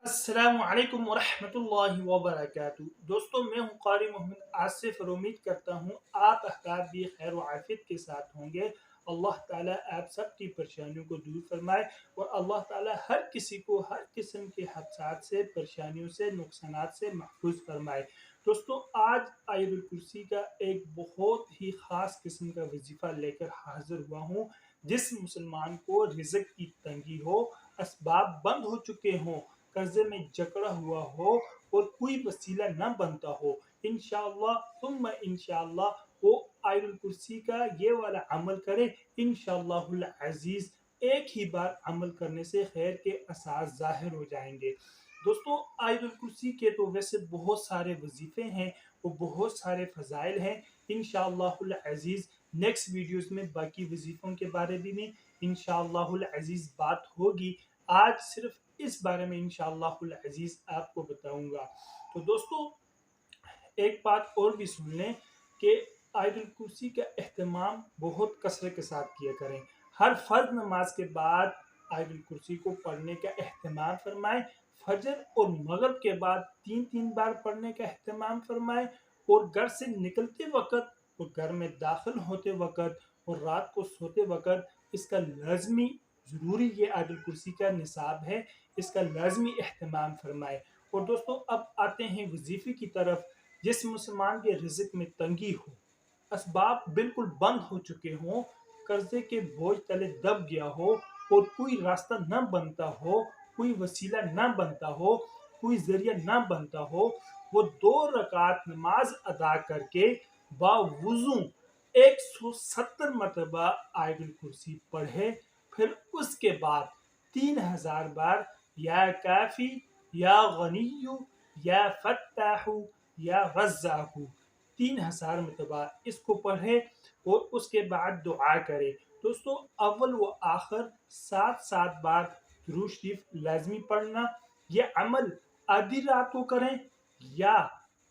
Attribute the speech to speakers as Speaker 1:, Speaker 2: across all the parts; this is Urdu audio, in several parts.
Speaker 1: السلام علیکم ورحمۃ اللہ وبرکاتہ۔ دوستوں، میں ہوں قاری محمد آصف اور امید کرتا ہوں آپ احباب بھی خیر و عافیت کے ساتھ ہوں گے۔ اللہ تعالیٰ آپ سب کی پریشانیوں کو دور فرمائے اور اللہ تعالیٰ ہر کسی کو ہر قسم کے حادثات سے، پریشانیوں سے، نقصانات سے محفوظ فرمائے۔ دوستوں، آج آیت الکرسی کا ایک بہت ہی خاص قسم کا وظیفہ لے کر حاضر ہوا ہوں۔ جس مسلمان کو رزق کی تنگی ہو، اسباب بند ہو چکے ہوں، قرضے میں جکڑا ہوا ہو اور کوئی وسیلہ نہ بنتا ہو، انشاءاللہ ثم انشاءاللہ وہ آیت الکرسی کا یہ والا عمل کرے، انشاءاللہ العزیز ایک ہی بار عمل کرنے سے خیر کے آثار ظاہر ہو جائیں گے۔ دوستوں، آیت الکرسی کے تو ویسے بہت سارے وظیفے ہیں، وہ بہت سارے فضائل ہیں۔ انشاءاللہ العزیز نیکسٹ ویڈیوز میں باقی وظیفوں کے بارے میں انشاءاللہ العزیز بات ہوگی۔ آج صرف اس بارے میں انشاءاللہ العزیز آپ کو بتاؤں گا۔ تو دوستو، ایک بات اور بھی سن لیں کہ آیت الکرسی کا اہتمام بہت کثرت کے ساتھ کیا کریں۔ ہر فرض نماز کے بعد آیت الکرسی کو پڑھنے کا اہتمام فرمائیں۔ فجر اور مغرب کے بعد 3 بار پڑھنے کا اہتمام فرمائیں، اور گھر سے نکلتے وقت اور گھر میں داخل ہوتے وقت اور رات کو سوتے وقت اس کا لازمی ضروری یہ آیت الکرسی کا نصاب ہے، اس کا لازمی اہتمام فرمائے۔ اور دوستو، اب آتے ہیں وظیفے کی طرف۔ جس مسلمان کے رزق میں تنگی ہو، اسباب بالکل بند ہو چکے ہوں، قرضے کے بوجھ تلے دب گیا ہو اور کوئی راستہ نہ بنتا ہو، کوئی وسیلہ نہ بنتا ہو، کوئی ذریعہ نہ بنتا ہو، وہ 2 رکعت نماز ادا کر کے باوضو 170 مرتبہ آیت الکرسی پڑھے، پھر اس کے بعد 3000 بار یا کافی یا غنی یا فتاح یا رزاق 3000 مرتبہ اس کو پڑھے اور اس کے بعد دعا کرے۔ دوستو، اول و آخر 7 بار درود شریف لازمی پڑھنا۔ یہ عمل آدھی رات کو کریں یا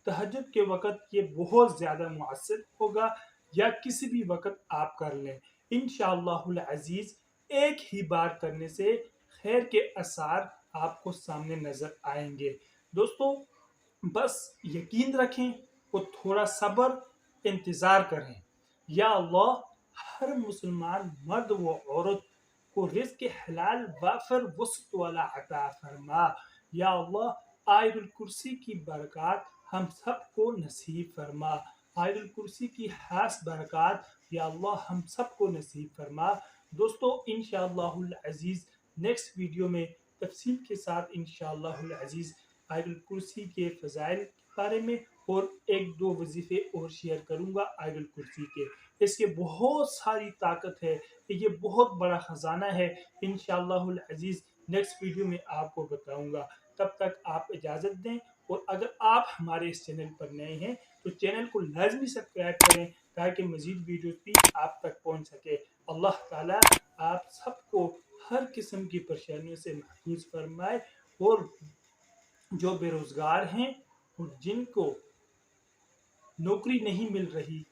Speaker 1: تہجد کے وقت، یہ بہت زیادہ مؤثر ہوگا، یا کسی بھی وقت آپ کر لیں۔ انشاءاللہ العزیز ایک ہی بار کرنے سے خیر کے آثار آپ کو سامنے نظر آئیں گے۔ دوستو، بس یقین رکھیں اور تھوڑا صبر انتظار کریں۔ یا اللہ، ہر مسلمان مرد و عورت کو رزق حلال وافر وسط والا عطا فرما۔ یا اللہ، آیت الکرسی کی برکات ہم سب کو نصیب فرما۔ آیت الکرسی کی خاص برکات یا اللہ ہم سب کو نصیب فرما۔ دوستو، انشاءاللہ العزیز نیکسٹ ویڈیو میں تفصیل کے ساتھ انشاءاللہ العزیز آیت الکرسی کے فضائل کے بارے میں اور 1-2 وظیفے اور شیئر کروں گا آیت الکرسی کے۔ اس کے بہت ساری طاقت ہے، یہ بہت بڑا خزانہ ہے۔ انشاءاللہ العزیز نیکسٹ ویڈیو میں آپ کو بتاؤں گا۔ تب تک آپ اجازت دیں، اور اگر آپ ہمارے اس چینل پر نئے ہیں تو چینل کو لازمی سبسکرائب کریں تاکہ مزید ویڈیوز بھی آپ تک پہنچ سکے۔ اللہ تعالیٰ آپ سب کو ہر قسم کی پریشانیوں سے محفوظ فرمائے، اور جو بے روزگار ہیں اور جن کو نوکری نہیں مل رہی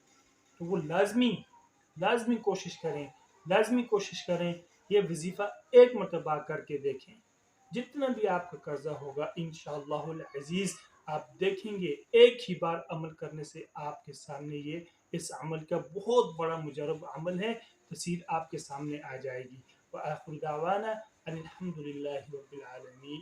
Speaker 1: تو وہ لازمی کوشش کریں یہ وظیفہ ایک مرتبہ کر کے دیکھیں۔ جتنا بھی آپ کا قرضہ ہوگا انشاءاللہ العزیز آپ دیکھیں گے ایک ہی بار عمل کرنے سے آپ کے سامنے یہ اس عمل کا بہت بڑا مجرب عمل ہے، تفصیل آپ کے سامنے آ جائے گی۔ وآخر دعوانا ان الحمد للہ رب العالمین۔